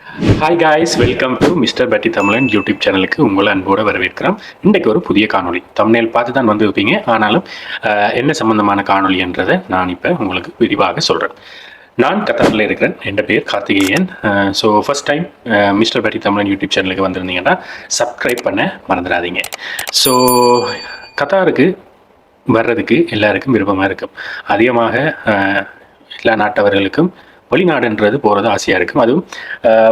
Hi guys, welcome to mister பட்டி தமிழன் YouTube சேனலுக்கு உங்களை அன்போடு வரவேற்கிறோம். இன்றைக்கு ஒரு புதிய காணொளி தம்ப்நெயில் பார்த்து தான் வந்திருப்பீங்க. ஆனாலும் என்ன சம்பந்தமான காணொளி என்றதை நான் இப்போ உங்களுக்கு விரிவாக சொல்கிறேன். நான் கத்தாரில் இருக்கிறேன். என் பேர் Karthikeyan. So first time mister பட்டி தமிழன் யூடியூப் சேனலுக்கு வந்திருந்தீங்கன்னா சப்ஸ்கிரைப் பண்ண மறந்துடாதீங்க. ஸோ கத்தாருக்கு வர்றதுக்கு எல்லாருக்கும் விருப்பமாக இருக்கும். அதிகமாக எல்லா நாட்டவர்களுக்கும் வெளிநாடுன்றது போகிறது ஆசையாக இருக்கும். அதுவும்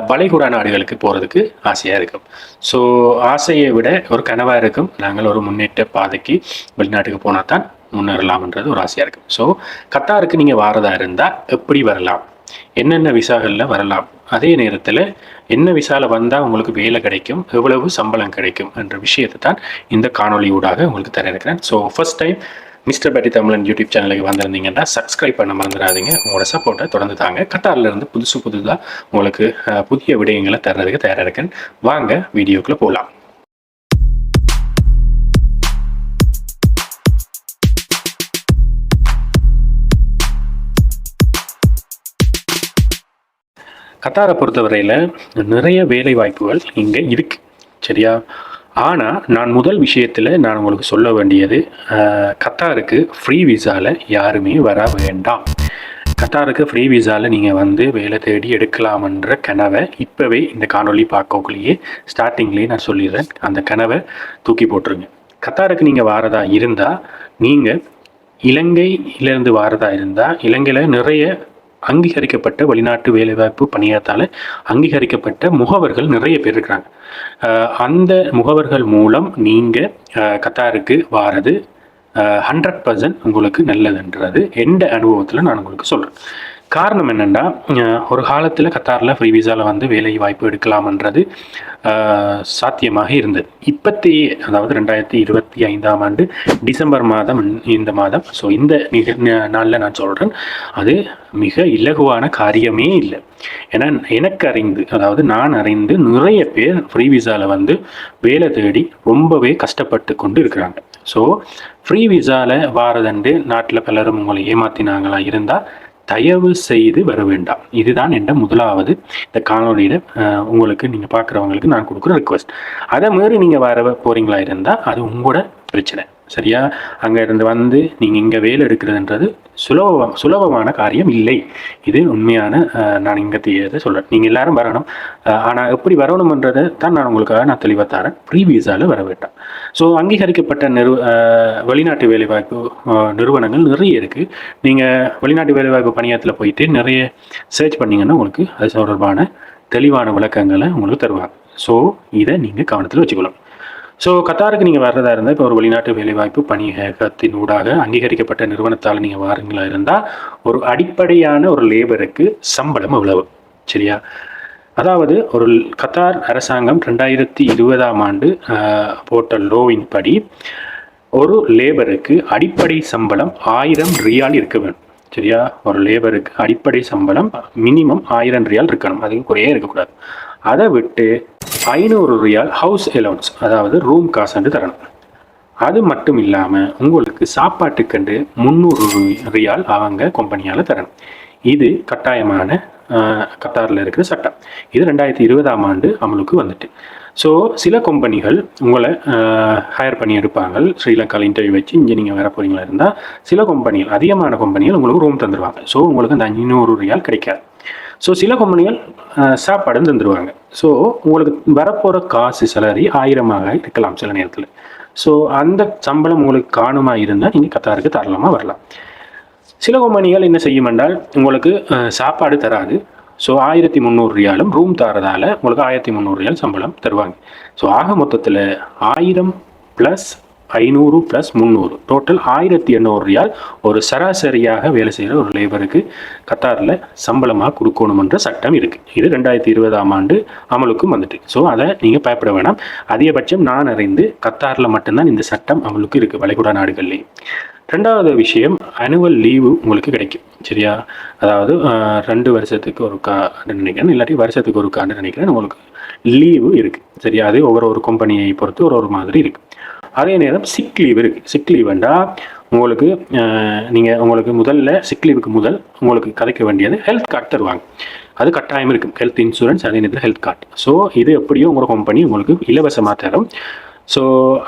வளைகுடா நாடுகளுக்கு போகிறதுக்கு ஆசையாக இருக்கும். ஸோ ஆசையை விட ஒரு கனவாக இருக்கும். நாங்கள் ஒரு முன்னேற்ற பாதைக்கு வெளிநாட்டுக்கு போனால் தான் முன்னேறலாம்ன்றது ஒரு ஆசையாக இருக்கும். ஸோ கத்தாருக்கு நீங்கள் வாரதா இருந்தால் எப்படி வரலாம், என்னென்ன விசாகளில் வரலாம், அதே நேரத்தில் என்ன விசாவில் வந்தால் உங்களுக்கு வேலை கிடைக்கும், எவ்வளவு சம்பளம் கிடைக்கும் என்ற விஷயத்தை தான் இந்த காணொலி ஊடாக உங்களுக்கு தர இருக்கிறேன். ஸோ ஃபர்ஸ்ட் டைம் மிஸ்டர் பட்டி தமிழன் யூடியூப் சேனலுக்கு வந்திருந்தீங்கன்னா சப்ஸ்கிரைப் பண்ண மறந்துடாதீங்க. உங்களோட சப்போர்ட்டை தொடர்ந்து தாங்க. கத்தாரிலிருந்து புதுசாக உங்களுக்கு புதிய விடயங்களை தர்றதுக்கு தயாராக இருக்கேன். வாங்க வீடியோக்குள்ளே போகலாம். கத்தாரை பொறுத்தவரையில் நிறைய வேலை வாய்ப்புகள் இங்கே இருக்கு, சரியா? ஆனால் நான் முதல் விஷயத்தில் நான் உங்களுக்கு சொல்ல வேண்டியது, கத்தாருக்கு ஃப்ரீ விசாவில் யாருமே வர வேண்டாம். கத்தாருக்கு ஃப்ரீ விசாவில் நீங்கள் வந்து வேலை தேடி எடுக்கலாமன்ற கனவை இப்போவே இந்த காணொலி பார்க்கக்குள்ளேயே ஸ்டார்டிங்லேயே நான் சொல்லிடுறேன். அந்த கனவை தூக்கி போட்டுருங்க. கத்தாருக்கு நீங்கள் வாரதா இருந்தால், நீங்கள் இலங்கையிலேருந்து வாரதா இருந்தால், இலங்கையில் நிறைய அங்கீகரிக்கப்பட்ட வெளிநாட்டு வேலைவாய்ப்பு பணியாளத்தால் அங்கீகரிக்கப்பட்ட முகவர்கள் நிறைய பேர் இருக்கிறாங்க. அந்த முகவர்கள் மூலம் நீங்கள் கத்தாருக்கு வாரது 100% உங்களுக்கு நல்லதுன்றது எந்த அனுபவத்தில் நான் உங்களுக்கு சொல்கிறேன். காரணம் என்னென்னா, ஒரு காலத்தில் கத்தாரில் ஃப்ரீ விசாவில் வந்து வேலை வாய்ப்பு எடுக்கலாம்ன்றது சாத்தியமாக இருந்தது. இப்போத்தையே, அதாவது 2025ஆம் ஆண்டு டிசம்பர் மாதம், இந்த மாதம், ஸோ இந்த நாளில் நான் சொல்கிறேன், அது மிக இலகுவான காரியமே இல்லை. ஏன்னா எனக்கு அறிந்து, அதாவது நான் அறிந்து நிறைய பேர் ஃப்ரீ விசாவில் வந்து வேலை தேடி ரொம்பவே கஷ்டப்பட்டு கொண்டு இருக்கிறாங்க. ஸோ ஃப்ரீ விசாவில் வாரதண்டு நாட்டில் பலரும் உங்களை ஏமாற்றினாங்களா இருந்தால் தயவு செய்து வர வேண்டாம். இதுதான் என்ற முதலாவது இந்த காணொலியில் உங்களுக்கு, நீங்கள் பார்க்குறவங்களுக்கு நான் கொடுக்குற ரிக்வெஸ்ட். அதை மீறி நீங்கள் வர போகிறீங்களா இருந்தால் அது உங்களோட பிரச்சனை, சரியா? அங்கே இருந்து வந்து நீங்கள் இங்கே வேலை எடுக்கிறதுன்றது சுலபமான காரியம் இல்லை. இது உண்மையான நான் இங்கே தெரியாத சொல்கிறேன். நீங்கள் எல்லாரும் வரணும். ஆனால் எப்படி வரணுன்றதை தான் நான் உங்களுக்காக நான் தெளிவாக தரேன். ஃப்ரீ விசாவில் வர வேண்டாம். ஸோ அங்கீகரிக்கப்பட்ட வெளிநாட்டு வேலைவாய்ப்பு நிறுவனங்கள் நிறைய இருக்குது. நீங்கள் வெளிநாட்டு வேலைவாய்ப்பு பணியாளத்தில் போயிட்டு நிறைய சர்ச் பண்ணிங்கன்னா உங்களுக்கு அது தொடர்பான தெளிவான விளக்கங்களை உங்களுக்கு தருவாங்க. ஸோ இதை நீங்கள் கவனத்தில் வச்சுக்கணும். ஸோ கத்தாருக்கு நீங்கள் வர்றதா இருந்தால், இப்போ ஒரு வெளிநாட்டு வேலைவாய்ப்பு பணியகத்தின் ஊடாக அங்கீகரிக்கப்பட்ட நிறுவனத்தால் நீங்கள் வாரங்களா இருந்தால், ஒரு அடிப்படையான ஒரு லேபருக்கு சம்பளம் எவ்வளவு, சரியா? அதாவது ஒரு கத்தார் அரசாங்கம் 2020ஆம் ஆண்டு போட்ட லோவின் படி ஒரு லேபருக்கு அடிப்படை சம்பளம் 1000 ரியால் இருக்க வேண்டும், சரியா? ஒரு லேபருக்கு அடிப்படை சம்பளம் மினிமம் 1000 ரியால் இருக்கணும், அதுக்கு குறையே இருக்கக்கூடாது. அதை விட்டு 500 ரியால் ஹவுஸ் அலவுன்ஸ், அதாவது ரூம் காசுன்னு தரணும். அது மட்டும் இல்லாமல் உங்களுக்கு சாப்பாட்டுக்கண்டு 300 ரியால் அவங்க கம்பெனியால் தரணும். இது கட்டாயமான கத்தாரில் இருக்கிற சட்டம். இது 2020ஆம் ஆண்டு அமலுக்கு வந்துட்டு. ஸோ சில கம்பெனிகள் உங்களை ஹையர் பண்ணி எடுப்பாங்க. ஸ்ரீலங்காவில் இன்டர்வியூ வச்சு இங்கே நீங்கள் வர போகிறீங்களா இருந்தால், சில கம்பெனிகள், அதிகமான கம்பெனிகள் உங்களுக்கு ரூம் தந்துடுவாங்க. ஸோ உங்களுக்கு அந்த 500 ரியால் கிடைக்காது. ஸோ சில கம்பெனிகள் சாப்பாடும் தந்துடுவாங்க. ஸோ உங்களுக்கு வரப்போகிற காசு சேலரி 1000ஆக இருக்கலாம் சில நேரத்தில். ஸோ அந்த சம்பளம் உங்களுக்கு காணுமா இருந்தால் நீங்கள் கத்தாருக்கு தாராளமாக வரலாம். சில கம்பெனிகள் என்ன செய்யும் என்றால், உங்களுக்கு சாப்பாடு தராது. ஸோ 1300 ரியாலும் ரூம் தரதால் உங்களுக்கு 1300 ரியால் சம்பளம் தருவாங்க. ஸோ ஆக மொத்தத்தில் 1000 + 500 + 300 டோட்டல் 1800 ரியால் ஒரு சராசரியாக வேலை செய்கிற ஒரு லேபருக்கு கத்தாரில் சம்பளமாக கொடுக்கணுமன்ற சட்டம் இருக்குது. இது 2020ஆம் ஆண்டு அமலுக்கும் வந்துட்டு. ஸோ அதை நீங்கள் பயப்பட வேணாம். அதிகபட்சம் நான் அறிந்து கத்தாரில் மட்டும்தான் இந்த சட்டம் அமலுக்கு இருக்குது, வளைகுடா நாடுகள்லேயே. ரெண்டாவது விஷயம், அனுவல் லீவு உங்களுக்கு கிடைக்கும், சரியா? அதாவது 2 வருஷத்துக்கு ஒரு காண்டு நினைக்கிறேன், இல்லாட்டி வருஷத்துக்கு ஒரு காண்டு நினைக்கிறேன், உங்களுக்கு லீவு இருக்குது, சரியா? அது ஒவ்வொரு கம்பெனியை பொறுத்து ஒரு மாதிரி இருக்குது. அதே நேரம் சிக் லீவ் இருக்குது. சிக் லீவுண்டா உங்களுக்கு உங்களுக்கு முதல்ல சிக் லீவுக்கு முதல் உங்களுக்கு கதைக்க வேண்டியது ஹெல்த் கார்டு தருவாங்க. அது கட்டாயம் இருக்கும். ஹெல்த் இன்சூரன்ஸ், அதே நேரத்தில் ஹெல்த் கார்டு. ஸோ இது எப்படியோ உங்களோட கம்பெனி உங்களுக்கு இலவசமாக தரும். ஸோ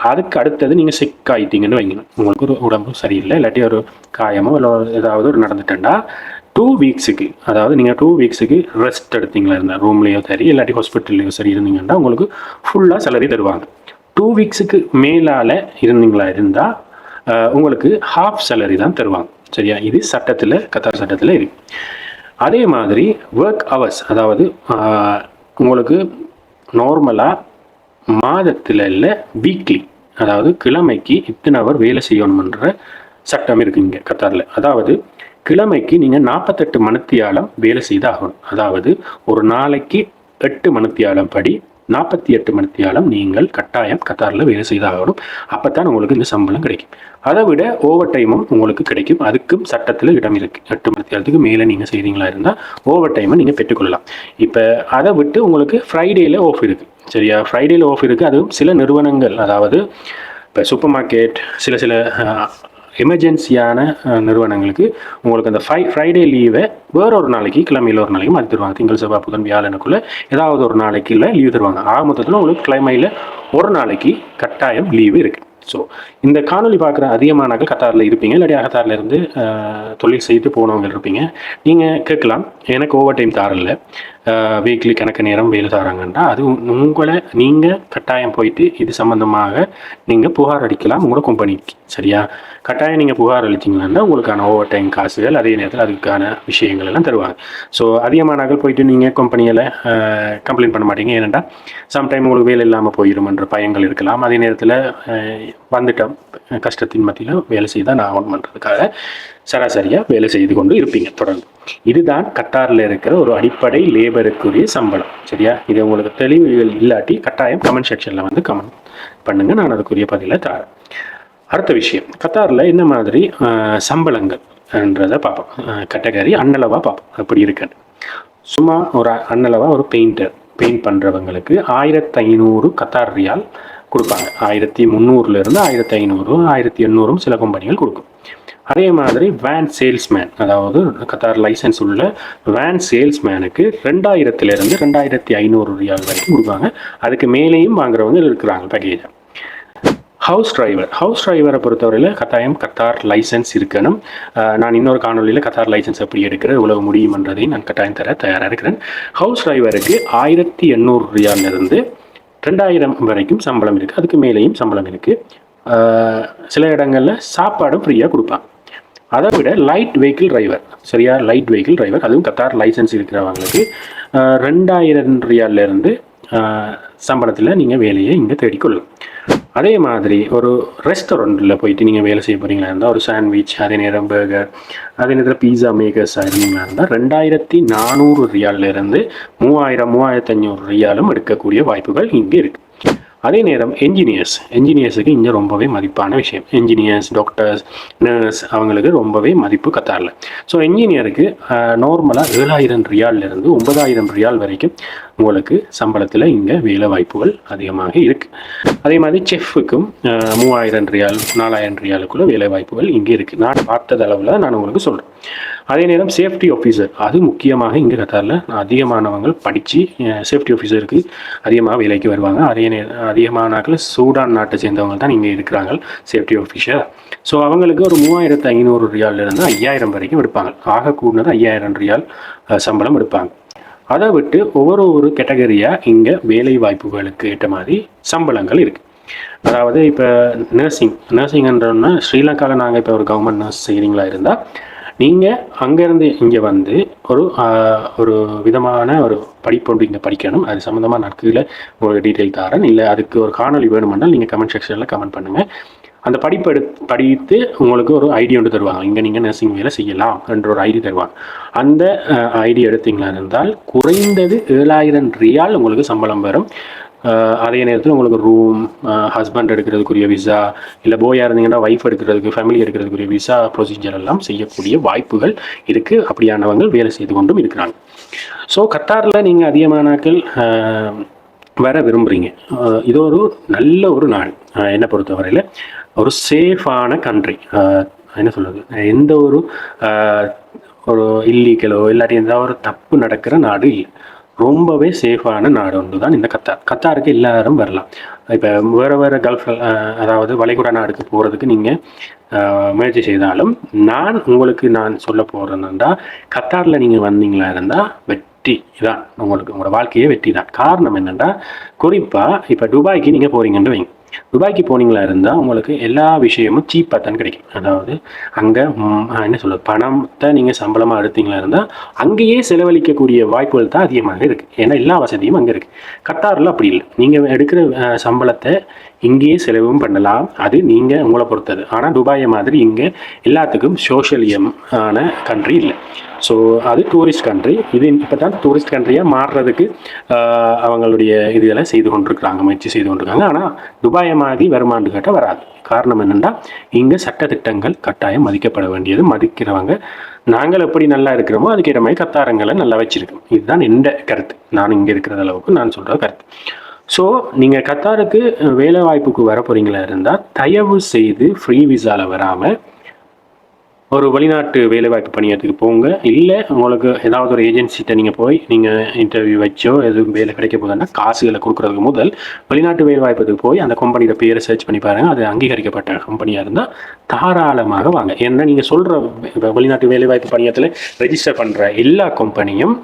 அதுக்கு அடுத்தது நீங்கள் சிக் ஆகிட்டீங்கன்னு வைக்கணும். உங்களுக்கு ஒரு உடம்பு சரியில்லை, இல்லாட்டி ஒரு காயமோ இல்லை ஏதாவது ஒரு நடந்துட்டேன்டா 2 வீக்ஸுக்கு, அதாவது நீங்கள் 2 வீக்ஸுக்கு ரெஸ்ட் எடுத்தீங்களா இருந்தால் ரூம்லேயோ சரி இல்லாட்டி ஹாஸ்பிட்டல்லையோ சரி இருந்தீங்கன்னா உங்களுக்கு ஃபுல்லாக சேலரி தருவாங்க. 2 வீக்ஸுக்கு மேலால் இருந்தீங்களா இருந்தால் உங்களுக்கு ஹாஃப் சேலரி தான் தருவாங்க. சரியா? இது சட்டத்தில், கத்தார் சட்டத்தில் இருக்கு. அதே மாதிரி ஒர்க் ஹவர்ஸ், அதாவது உங்களுக்கு நார்மலாக மாதத்தில் இல்லை வீக்லி, அதாவது கிழமைக்கு இத்தனை அவர் வேலை செய்யணுமன்ற சட்டம் இருக்குது இங்கே கத்தாரில். அதாவது கிழமைக்கு நீங்கள் 48 மணித்தியாலம் வேலை செய்து ஆகணும். அதாவது ஒரு நாளைக்கு 8 மணித்தியாலம் படி 48 மணித்தியாலம் நீங்கள் கட்டாயம் கத்தாரில் வேலை செய்தாகணும். அப்போ உங்களுக்கு இந்த சம்பளம் கிடைக்கும். அதை விட ஓவர் டைமும் உங்களுக்கு கிடைக்கும். அதுக்கும் சட்டத்தில் இடம் இருக்குது. 8 மணித்தியாலத்துக்கு மேலே நீங்கள் செய்கிறீங்களா இருந்தால் ஓவர் டைமை நீங்கள் பெற்றுக்கொள்ளலாம். இப்போ அதை விட்டு உங்களுக்கு ஃப்ரைடேயில் ஆஃப் இருக்குது. சரியா? ஃப்ரைடேயில் ஆஃப் இருக்குது. அதுவும் சில நிறுவனங்கள், அதாவது இப்போ சூப்பர் மார்க்கெட், சில எமர்ஜென்சியான நிறுவனங்களுக்கு உங்களுக்கு அந்த ஃப்ரைடே லீவை வேறொரு நாளைக்கு, கிழமையில் ஒரு நாளைக்கு மாற்றி தருவாங்க. திங்கள், செவ்வாய், புதன், வியாழனுக்குள்ளே ஏதாவது ஒரு நாளைக்கு இல்லை லீவு தருவாங்க. ஆக மொத்தத்தில் உங்களுக்கு கிழமையில் ஒரு நாளைக்கு கட்டாயம் லீவு இருக்குது. ஸோ இந்த காணொலி பார்க்குற அதிகமானாக்கள் கத்தாரில் இருப்பீங்க, இல்லாட்டி கத்தாரில் இருந்து தொழில் செய்து போனவங்க இருப்பீங்க. நீங்கள் கேட்கலாம், எனக்கு ஓவர் டைம் தாரில்ல, வீக்லி கணக்கு நேரம் வேலை தராங்கன்னா அது உங்களை நீங்கள் கட்டாயம் போயிட்டு இது சம்மந்தமாக நீங்கள் புகார் அளிக்கலாம் உங்களோட கம்பெனிக்கு. சரியா? கட்டாயம் நீங்கள் புகார் அளிச்சிங்கன்னா உங்களுக்கான ஓவர் டைம் காசுகள், அதே நேரத்தில் அதுக்கான விஷயங்கள் எல்லாம் தருவாங்க. ஸோ அதிகமானாக்கள் போயிட்டு நீங்கள் கம்பெனியில் கம்ப்ளைண்ட் பண்ண மாட்டீங்க. ஏன்னா சம்டைம் உங்களுக்கு வேலை இல்லாமல் போயிடும்ன்ற பயங்கள் இருக்கலாம். அதே நேரத்தில் வந்துட்டோம் கஷ்டத்தின் மத்தியில் வேலை செய்தால் நான் ஆகணும் பண்ணுறதுக்காக சராசரியாக வேலை செய்து கொண்டு இருப்பீங்க தொடர்ந்து. இதுதான் கத்தாரில் இருக்கிற ஒரு அடிப்படை லேபருக்குரிய சம்பளம். சரியா? இது உங்களுக்கு தெளிவுகள் இல்லாட்டி கட்டாயம் கமெண்ட் செக்ஷனில் வந்து கமெண்ட் பண்ணுங்கள், நான் அதுக்குரிய பதிலை தரேன். அடுத்த விஷயம், கத்தாரில் என்ன மாதிரி சம்பளங்கள்ன்றதை பார்ப்போம். கேட்டகரி அன்னளவாக பார்ப்போம் அப்படி இருக்குன்னு. சும்மா ஒரு அன்னளவாக ஒரு பெயிண்ட் பண்ணுறவங்களுக்கு 1500 கத்தார் ரியால் கொடுப்பாங்க. 1300 1500 1800 சில கம்பெனிகள் கொடுக்கும். அதே மாதிரி வேன் சேல்ஸ்மேன், அதாவது கத்தார் லைசன்ஸ் உள்ள வேன் சேல்ஸ்மேனுக்கு 2000 2500 ரியால் வரைக்கும் கொடுப்பாங்க. அதுக்கு மேலேயும் வாங்குறவங்க இருக்கிறாங்க பேக்கேஜ். ஹவுஸ் டிரைவரை பொறுத்தவரையில் கட்டாயம் கத்தார் லைசன்ஸ் இருக்கணும். நான் இன்னொரு காணொலியில் கத்தார் லைசன்ஸ் எப்படி எடுக்கிற உழவு முடியுமன்றதையும் நான் கட்டாயம் தர தயாராக இருக்கிறேன். ஹவுஸ் டிரைவருக்கு 1800 ரியாலிருந்து 2000 வரைக்கும் சம்பளம் இருக்குது. அதுக்கு மேலேயும் சம்பளம் இருக்குது. சில இடங்களில் சாப்பாடும் ஃப்ரீயாக கொடுப்பாங்க. அதை விட லைட் வெஹிக்கிள் டிரைவர், சரியா? லைட் வெஹிக்கிள் டிரைவர், அதுவும் கத்தார் லைசன்ஸ் இருக்கிறவங்களுக்கு 2000 ரியாலிருந்து சம்பளத்தில் நீங்கள் வேலையை இங்கே தேடிக்கொள்ளலாம். அதே மாதிரி ஒரு ரெஸ்டாரண்ட்டில் போயிட்டு நீங்கள் வேலை செய்ய போகிறீங்களா இருந்தால் ஒரு சாண்ட்விச், அதே நேரம் பர்கர், அதே நேரத்தில் பீஸா மேக்கர்ஸாக இருந்தீங்களா இருந்தால் 2400 ரியாலிருந்து 3500 ரியாலும் எடுக்கக்கூடிய வாய்ப்புகள் இங்கே இருக்குது. அதே நேரம் என்ஜினியர்ஸுக்கு இங்கே ரொம்பவே மதிப்பான விஷயம். என்ஜினியர்ஸ், டாக்டர்ஸ், நர்ஸ், அவங்களுக்கு ரொம்பவே மதிப்பு கத்தாரில். ஸோ என்ஜினியருக்கு நார்மலாக 7000 ரியாலிருந்து 9000 ரியால் வரைக்கும் உங்களுக்கு சம்பளத்தில் இங்கே வேலை வாய்ப்புகள் அதிகமாக இருக்குது. அதே மாதிரி செஃப்புக்கும் 3000 ரியால் 4000 ரியாலுக்குள்ள வேலை வாய்ப்புகள் இங்கே இருக்குது. நான் பார்த்தது அளவில் நான் உங்களுக்கு சொல்கிறேன். அதே நேரம் சேஃப்டி ஆஃபீஸர், அது முக்கியமாக இங்கே கத்தாரில் அதிகமானவங்க படித்து சேஃப்டி ஆஃபீஸருக்கு அதிகமாக வேலைக்கு வருவாங்க. அதிகமானாக்கள் சூடான் நாட்டை சேர்ந்தவங்க தான் இங்கே இருக்கிறாங்க சேஃப்டி ஆஃபீஸர். ஸோ அவங்களுக்கு ஒரு 3500 ரியாலிருந்து 5000 வரைக்கும் எடுப்பாங்க. ஆக கூடது 5000 ரியால் சம்பளம் எடுப்பாங்க. அதை விட்டு ஒவ்வொரு கேட்டகரியாக இங்கே வேலை வாய்ப்புகளுக்கு ஏற்ற மாதிரி சம்பளங்கள் இருக்குது. அதாவது இப்போ நர்சிங்ன்றோன்னா ஸ்ரீலங்காவில் நாங்கள் இப்போ ஒரு கவர்மெண்ட் நர்ஸ் செய்கிறீங்களா இருந்தால் நீங்கள் அங்கேருந்து இங்கே வந்து ஒரு விதமான ஒரு படிப்பு இங்கே படிக்கணும். அது சம்மந்தமாக நான் கீழே ஒரு டீட்டெயில் தரேன். இல்லை அதுக்கு ஒரு காணொலி வேணுமென்றால் நீங்கள் கமெண்ட் செக்ஷனில் கமெண்ட் பண்ணுங்கள். அந்த படித்து உங்களுக்கு ஒரு ஐடி ஒன்று தருவாங்க. இங்கே நீங்கள் நர்சிங் வேலை செய்யலாம் என்ற ஒரு ஐடி தருவாங்க. அந்த ஐடி எடுத்தீங்களா இருந்தால் குறைந்தது 7000 ரியால் உங்களுக்கு சம்பளம் வரும். அதே நேரத்தில் உங்களுக்கு ரூம், ஹஸ்பண்ட் எடுக்கிறதுக்குரிய விசா, இல்லை போயாக இருந்தீங்கன்னா ஒய்ஃப் எடுக்கிறதுக்கு, ஃபேமிலி எடுக்கிறதுக்குரிய விசா ப்ரொசீஜர் எல்லாம் செய்யக்கூடிய வாய்ப்புகள் இருக்குது. அப்படியானவங்க வேலை செய்து கொண்டும் இருக்கிறாங்க. ஸோ கத்தாரில் நீங்கள் அதிகமானாக்கள் வர விரும்புகிறீங்க. இது ஒரு நல்ல ஒரு நாடு. என்னை பொறுத்தவரையில் ஒரு சேஃபான கண்ட்ரி. என்ன சொல்கிறது, எந்த ஒரு இல்லீகலோ இல்லாட்டி எந்த ஒரு தப்பு நடக்கிற நாடு இல்லை. ரொம்பவே சேஃபான நாடு ஒன்று தான் இந்த கத்தார். கத்தாருக்கு எல்லாரும் வரலாம். இப்போ வேறு வேறு கல்ஃப் அதாவது வளைகுடா நாடுக்கு போகிறதுக்கு நீங்கள் முயற்சி செய்தாலும் நான் சொல்ல போகிறேன்னா கத்தாரில் நீங்கள் வந்தீங்களா இருந்தால் வெற்றி தான், உங்களோட வாழ்க்கையே வெற்றி தான். காரணம் என்னென்னா, குறிப்பாக இப்போ துபாய்க்கு நீங்கள் போகிறீங்கன்னு வைங்க. துபாய்க்கு போனீங்களா இருந்தால் உங்களுக்கு எல்லா விஷயமும் சீப்பாக தான் கிடைக்கும். அதாவது அங்கே என்ன சொல்கிறது, பணத்தை நீங்கள் சம்பளமாக எடுத்தீங்களா இருந்தால் அங்கேயே செலவழிக்கக்கூடிய வாய்ப்புகள் தான் அதிகமாக இருக்குது. ஏன்னா எல்லா வசதியும் அங்கே இருக்குது. கத்தாரில் அப்படி இல்லை. நீங்கள் எடுக்கிற சம்பளத்தை இங்கேயே செலவும் பண்ணலாம். அது நீங்கள் உங்களை பொறுத்தது. ஆனால் துபாயை மாதிரி இங்கே எல்லாத்துக்கும் சோஷியலியம் ஆன கண்ட்ரி இல்லை. ஸோ அது டூரிஸ்ட் கண்ட்ரி. இது இப்போ தான் டூரிஸ்ட் கண்ட்ரியாக மாறுறதுக்கு அவங்களுடைய இதெல்லாம் செய்து கொண்டிருக்கிறாங்க, முயற்சி செய்து கொண்டிருக்காங்க. ஆனால் துபாயை மாதிரி வருமானு கேட்டால் வராது. காரணம் என்னென்னா, இங்கே சட்டத்திட்டங்கள் கட்டாயம் மதிக்கப்பட வேண்டியது. மதிக்கிறவங்க நாங்கள் எப்படி நல்லா இருக்கிறோமோ அதுக்கேற்ற மாதிரி கத்தாரங்களை நல்லா வச்சிருக்கோம். இதுதான் எந்த கருத்து. நான் இங்கே இருக்கிற அளவுக்கு நான் சொல்கிற கருத்து. ஸோ நீங்கள் கத்தாருக்கு வேலை வாய்ப்புக்கு வர போகிறீங்களா இருந்தால் தயவு செய்து ஃப்ரீ விசாவில் வராமல் ஒரு வெளிநாட்டு வேலைவாய்ப்பு பணியத்துக்கு போங்க. இல்லை உங்களுக்கு ஏதாவது ஒரு ஏஜென்சிகிட்ட நீங்கள் போய் நீங்கள் இன்டர்வியூ வச்சோ எதுவும் வேலை கிடைக்க போதுன்னா காசுகளை கொடுக்குறதுக்கு முதல் வெளிநாட்டு வேலைவாய்ப்புக்கு போய் அந்த கம்பெனியோட பேரை சர்ச் பண்ணி பாருங்கள். அது அங்கீகரிக்கப்பட்ட கம்பெனியாக இருந்தால் தாராளமாக வாங்க. ஏன்னா நீங்கள் சொல்கிற வெளிநாட்டு வேலைவாய்ப்பு பணியத்தில் ரெஜிஸ்டர் பண்ணுற எல்லா கம்பெனியும்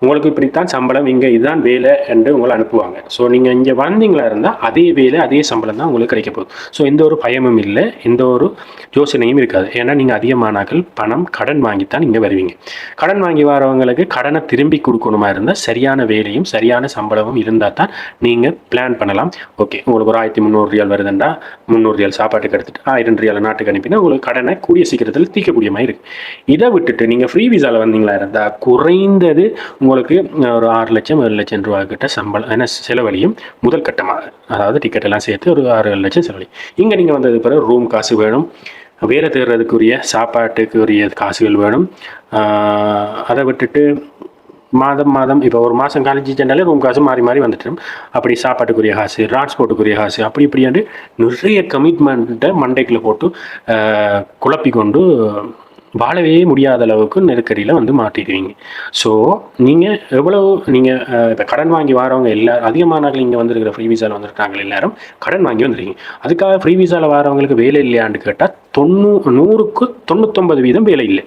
உங்களுக்கு இப்படித்தான் சம்பளம், இங்கே இதுதான் வேலை என்று உங்களை அனுப்புவாங்க. ஸோ நீங்கள் இங்கே வந்தீங்களா இருந்தால் அதே வேலை அதே சம்பளம் தான் உங்களுக்கு கிடைக்க போகுது. ஸோ எந்த ஒரு பயமும் இல்லை, எந்த ஒரு யோசனையும் இருக்காது. ஏன்னா நீங்கள் அதிகமானாக்கள் பணம் கடன் வாங்கித்தான் இங்கே வருவீங்க. கடன் வாங்கி வரவங்களுக்கு கடனை திரும்பி கொடுக்கணுமா இருந்தால் சரியான வேலையும் சரியான சம்பளமும் இருந்தால் தான் நீங்கள் பிளான் பண்ணலாம். ஓகே, உங்களுக்கு ஒரு 1300 ரியால் வருதுண்டா 300 ரியால் சாப்பாட்டுக்கு எடுத்துட்டு 1000 ரியால் நாட்டுக்கு அனுப்பினா உங்களுக்கு கடனை கூடிய சீக்கிரத்தில் தீர்க்கக்கூடிய மாதிரி இருக்குது. இதை விட்டுட்டு நீங்கள் ஃப்ரீ விசாவில் வந்தீங்களா இருந்தால் குறைந்தது உங்களுக்கு ஒரு 6 லட்சம் 7 லட்சம் ரூபா கிட்ட சம்பளம் என்ன செலவழியும் முதல் கட்டமாக. அதாவது டிக்கெட் எல்லாம் சேர்த்து ஒரு 6-7 லட்சம் செலவழியும். இங்கே நீங்கள் வந்தது பிறகு ரூம் காசு வேணும், வேலை தேடுறதுக்குரிய சாப்பாட்டுக்குரிய காசுகள் வேணும். அதை விட்டுட்டு மாதம் இப்போ ஒரு மாதம் காலேஜ் சென்றாலே ரூம் காசு மாறி மாறி வந்துட்டு, அப்படி சாப்பாட்டுக்குரிய காசு, டிரான்ஸ்போர்ட்டுக்குரிய காசு, அப்படி இப்படியாண்டு நிறைய கமிட்மெண்ட்டை மண்டைக்குள்ளே போட்டு குழப்பி கொண்டு வாழவே முடியாத அளவுக்கு நெருக்கடியில் வந்து மாட்டிடுவீங்க. ஸோ நீங்கள் எவ்வளவு நீங்கள் இப்போ கடன் வாங்கி வரவங்க எல்லாரும் அதிகமானார்கள் இங்கே வந்துருக்கிற ஃப்ரீ விசாவில் வந்துருக்காங்க எல்லாரும் கடன் வாங்கி வந்துருக்கீங்க. அதுக்காக ஃப்ரீ விசாவில் வரவங்களுக்கு வேலை இல்லையான்னு கேட்டால் 100க்கு 99% வேலை இல்லை.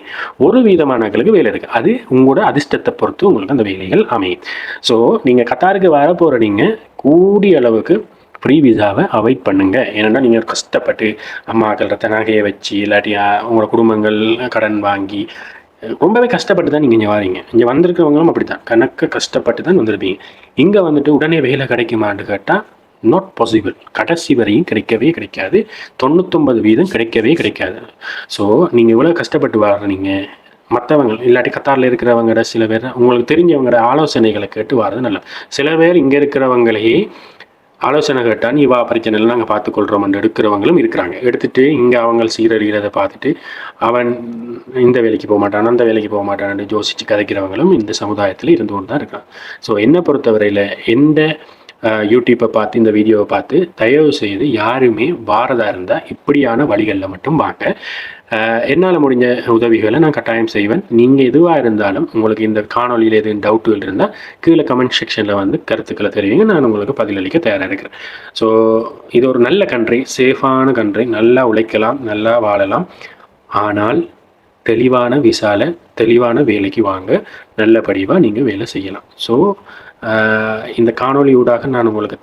1% வேலை இருக்குது. அது உங்களோட அதிர்ஷ்டத்தை பொறுத்து உங்களுக்கு அந்த வேலைகள் அமையும். ஸோ நீங்கள் கத்தாருக்கு வர போகிற நீங்கள் கூடிய அளவுக்கு ஃப்ரீ விசாவை அவாய்ட் பண்ணுங்கள். ஏன்னா நீங்கள் கஷ்டப்பட்டு அம்மாக்கள் ரத்த நகையை வச்சு இல்லாட்டி உங்களோட குடும்பங்கள் கடன் வாங்கி ரொம்பவே கஷ்டப்பட்டு தான் நீங்கள் இங்கே வரீங்க. இங்கே வந்திருக்கிறவங்களும் அப்படி தான் கஷ்டப்பட்டு தான் வந்திருப்பீங்க. இங்கே வந்துட்டு உடனே வேலை கிடைக்குமான்னு கேட்டால் நாட் பாசிபிள். கடைசி வரையும் கிடைக்கவே கிடைக்காது. 99% கிடைக்கவே கிடைக்காது. ஸோ நீங்கள் இவ்வளோ கஷ்டப்பட்டு வர்றீங்க, மற்றவங்க இல்லாட்டி கத்தாரில் இருக்கிறவங்களோட சில பேர் உங்களுக்கு தெரிஞ்சவங்களோட ஆலோசனைகளை கேட்டு வர்றது நல்லது. சில பேர் இங்கே இருக்கிறவங்களையே ஆலோசனை கேட்டால் நீ வா பிரச்சனை இல்லை நாங்கள் பார்த்துக்கொள்கிறோம் எடுக்கிறவங்களும் இருக்கிறாங்க. எடுத்துகிட்டு இங்கே அவங்க சீரழிகிறதை பார்த்துட்டு அவன் இந்த வேலைக்கு போக மாட்டான் அந்த வேலைக்கு போக மாட்டான்னு யோசித்து கதைக்கிறவங்களும் இந்த சமுதாயத்தில் இருந்து கொண்டு தான் இருக்காங்க. ஸோ என்னை பொறுத்தவரையில் எந்த யூடியூப்பை பார்த்து இந்த வீடியோவை பார்த்து தயவு செய்து யாருமே வாரதா இருந்தால் இப்படியான வழிகளில் மட்டும் வாங்க. என்னால் முடிஞ்ச உதவிகளை நான் கட்டாயம் செய்வேன். நீங்கள் எதுவாக இருந்தாலும் உங்களுக்கு இந்த காணொலியில் எதுவும் டவுட்டுகள் இருந்தால் கீழே கமெண்ட் செக்ஷனில் வந்து கருத்துக்களை தெரிவிங்க. நான் உங்களுக்கு பதிலளிக்க தயாராக இருக்கிறேன். ஸோ இது ஒரு நல்ல கண்ட்ரி, சேஃபான கண்ட்ரி, நல்லா உழைக்கலாம், நல்லா வாழலாம். ஆனால் தெளிவான விசால தெளிவான வேலைக்கு வாங்க, நல்லபடியாக நீங்கள் வேலை செய்யலாம். ஸோ இந்த காணொலி ஊடாக நான் உங்களுக்கு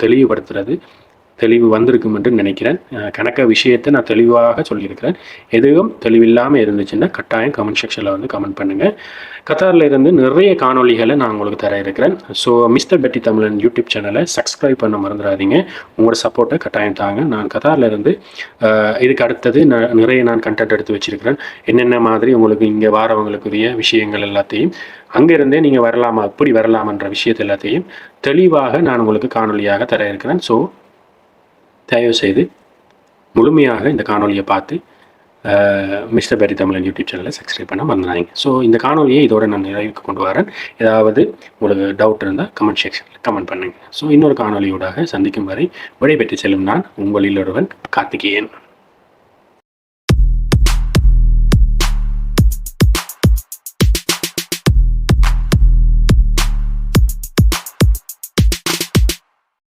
தெளிவு வந்திருக்கும் என்று நினைக்கிறேன். கணக்க விஷயத்தை நான் தெளிவாக சொல்லியிருக்கிறேன். எதுவும் தெளிவில்லாமல் இருந்துச்சுன்னா கட்டாயம் கமெண்ட் செக்ஷனில் வந்து கமெண்ட் பண்ணுங்கள். கத்தாரில் இருந்து நிறைய காணொலிகளை நான் உங்களுக்கு தர இருக்கிறேன். ஸோ மிஸ்டர் பெட்டி தமிழன் யூடியூப் சேனலை சப்ஸ்கிரைப் பண்ண மறந்துடாதீங்க. உங்களோட சப்போர்ட்டை கட்டாயம் தாங்க. நான் கத்தாரில் இருந்து இதுக்கு அடுத்தது நிறைய கண்டென்ட் எடுத்து வச்சுருக்கிறேன். என்னென்ன மாதிரி உங்களுக்கு இங்கே வாரவங்களுக்குரிய விஷயங்கள் எல்லாத்தையும் அங்கேருந்தே நீங்கள் வரலாமா எப்படி வரலாமன்ற விஷயத்தை எல்லாத்தையும் தெளிவாக நான் உங்களுக்கு காணொலியாக தர இருக்கிறேன். ஸோ தயவுசெய்து முழுமையாக இந்த காணொலியை பார்த்து மிஸ்டர் பெட்டி தமிழன் யூடியூப் சேனலை சப்ஸ்கிரைப் பண்ண மறந்துடாதீங்க. ஸோ இந்த காணொலியை இதோட நான் நிறைவுக்கு கொண்டு வரேன். ஏதாவது உங்களுக்கு டவுட் இருந்தால் கமெண்ட் செக்ஷனில் கமெண்ட் பண்ணுங்கள். ஸோ இன்னொரு காணொலியூடாக சந்திக்கும் வரை விடைபெற்று செல்லும் நான் உங்களில் ஒருவன் கார்த்திகேயன்.